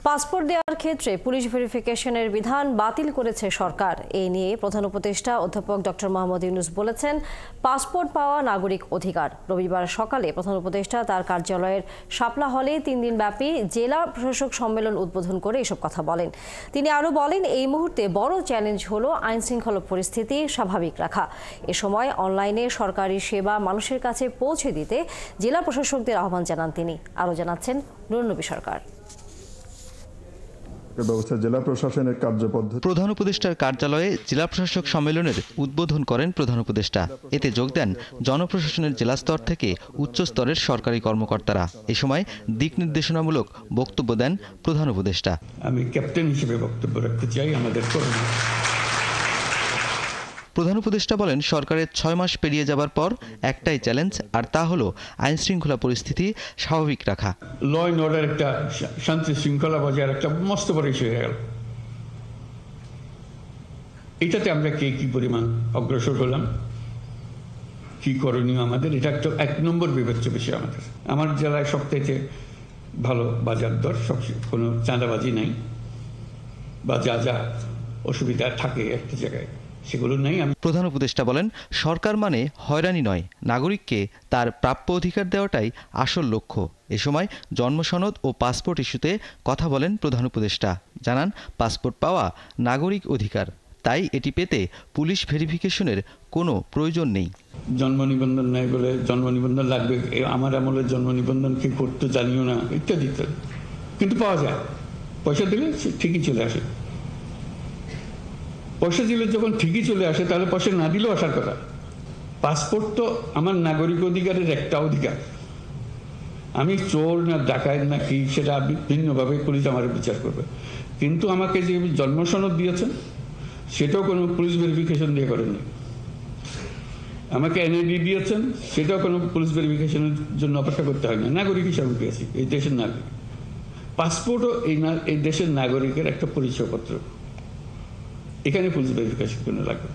Passport দেওয়ার ক্ষেত্রে police ভেরিফিকেশনের বিধান বাতিল করেছে সরকার। এই নিয়ে প্রধান উপদেষ্টা অধ্যাপক ডক্টর মোহাম্মদ ইউনূস বলেছেন, পাসপোর্ট পাওয়া নাগরিক অধিকার। রবিবার সকালে প্রধান উপদেষ্টা তার কার্যালয়ের শাপলা হলে 3 দিনব্যাপী জেলা প্রশাসক সম্মেলন উদ্বোধন করে এসব কথা বলেন। তিনি আরও বলেন, এই মুহূর্তে বড় চ্যালেঞ্জ হলো আইনশৃঙ্খলা পরিস্থিতি স্বাভাবিক রাখা। এ সময় অনলাইনে সরকারি সেবা মানুষের কাছে পৌঁছে দিতে জেলা প্রশাসকদের আহ্বান জানান তিনি। আরও জানাচ্ছেন নুরনবী সরকার। জেলা প্রশাসনের কার্যপদ্ধতি প্রধান উপদেষ্টার কার্যালয়ে জেলা প্রশাসক সম্মেলনের উদ্বোধন করেন প্রধান উপদেষ্টা। এতে যোগ দেন জনপ্রশাসনের জেলা স্তর থেকে উচ্চ স্তরের সরকারি কর্মকর্তারা। এ সময় দিক নির্দেশনামূলক বক্তব্য দেন প্রধান উপদেষ্টা। আমি ক্যাপ্টেন হিসেবে বক্তব্য রাখতে চাই আমাদের কর্মী। প্রধান উপদেষ্টা বলেন, সরকারের 6 মাস পেরিয়ে যাবার পর একটাই চ্যালেঞ্জ, আর তা হলো আইন শৃঙ্খলা পরিস্থিতি স্বাভাবিক রাখা। ল অ্যান্ড অর্ডার একটা শান্তি শৃঙ্খলা বজায় একটা মস্ত বড় ইস্যু হয়ে গেল। এটাতে আমরা কি পরিমাণ অগ্রসর হলাম, কি করণীয় আমাদের, এটা একটা 1 নম্বর বিবেচ্য বিষয় আমাদের। আমার জেলায় সবথেকে ভালো বাজার দর, সব কোনো চাঁদাবাজি নাই, বা যা অসুবিধা থাকে একটা জায়গায় সেগুলো নেই। প্রধান উপদেষ্টা বলেন, সরকার মানে হয়রানি নয়, নাগরিককে তার প্রাপ্য অধিকার দেওয়াটাই আসল লক্ষ্য। এ সময় জন্মসনদ ও পাসপোর্ট ইস্যুতে কথা বলেন প্রধান উপদেষ্টা। জানান, পাসপোর্ট পাওয়া নাগরিক অধিকার, তাই এটি পেতে পুলিশ ভেরিফিকেশনের কোনো প্রয়োজন নেই। জন্ম নিবন্ধন নাই বলে জন্ম নিবন্ধন লাগবে, আমার আমলে জন্ম নিবন্ধন কি করতে জানিও না, ইত্যাদি ইত্যাদি, কিন্তু পাওয়া যায়। পয়সা দিলে ঠিকই চলে আসে। পয়সা দিলে যখন ঠিকই চলে আসে, তাহলে পয়সা না দিলেও আসার কথা। পাসপোর্ট তো আমার নাগরিক অধিকারের একটা অধিকার। আমি চোর না ডাকাত না কি, সেটা ভিন্নভাবে পুলিশ আমার বিচার করবে। কিন্তু আমাকে যে জন্ম সনদ দিয়েছেন, সেটাও কোনো পুলিশ ভেরিফিকেশন দিয়ে করেননি। আমাকে এনআইডি দিয়েছেন, সেটাও কোনো পুলিশ ভেরিফিকেশনের জন্য অপেক্ষা করতে হয় না। নাগরিক হিসাবে পেয়েছি, এই দেশের নাগরিক। পাসপোর্টও এই দেশের নাগরিকের একটা পরিচয়পত্র। এখানে পুলিশ ভেরিফিকেশন কোনো লাগবে।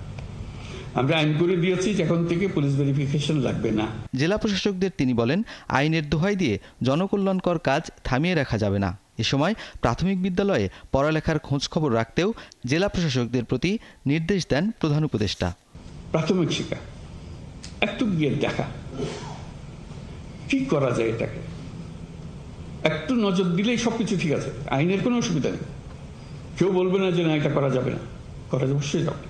আমরা আইন করে দিয়েছি, এখন থেকে পুলিশ ভেরিফিকেশন লাগবে না। জেলা প্রশাসকদের তিনি বলেন, আইনের দোহাই দিয়ে জনকল্যাণকর কাজ থামিয়ে রাখা যাবে না। এ সময় প্রাথমিক বিদ্যালয়ে পড়ালেখার খোঁজখবর রাখতেও জেলা প্রশাসকদের প্রতি নির্দেশ দেন প্রধান উপদেষ্টা। প্রাথমিক শিক্ষা একটু গিয়ে দেখা কি করা যায়, এটাকে একটু নজর দিলেই সবকিছু ঠিক আছে। আইনের কোনো অসুবিধা নেই, কেউ বলবে না যে না এটা করা যাবে না, করা অবশ্যই যাবে।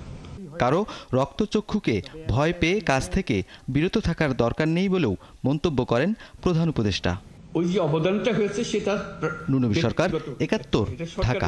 কারো রক্তচক্ষুকে ভয় পেয়ে কাজ থেকে বিরত থাকার দরকার নেই বলেও মন্তব্য করেন প্রধান উপদেষ্টা। ওই যে অবদানটা হয়েছে সেটা নুরনবী সরকার, 71, ঢাকা।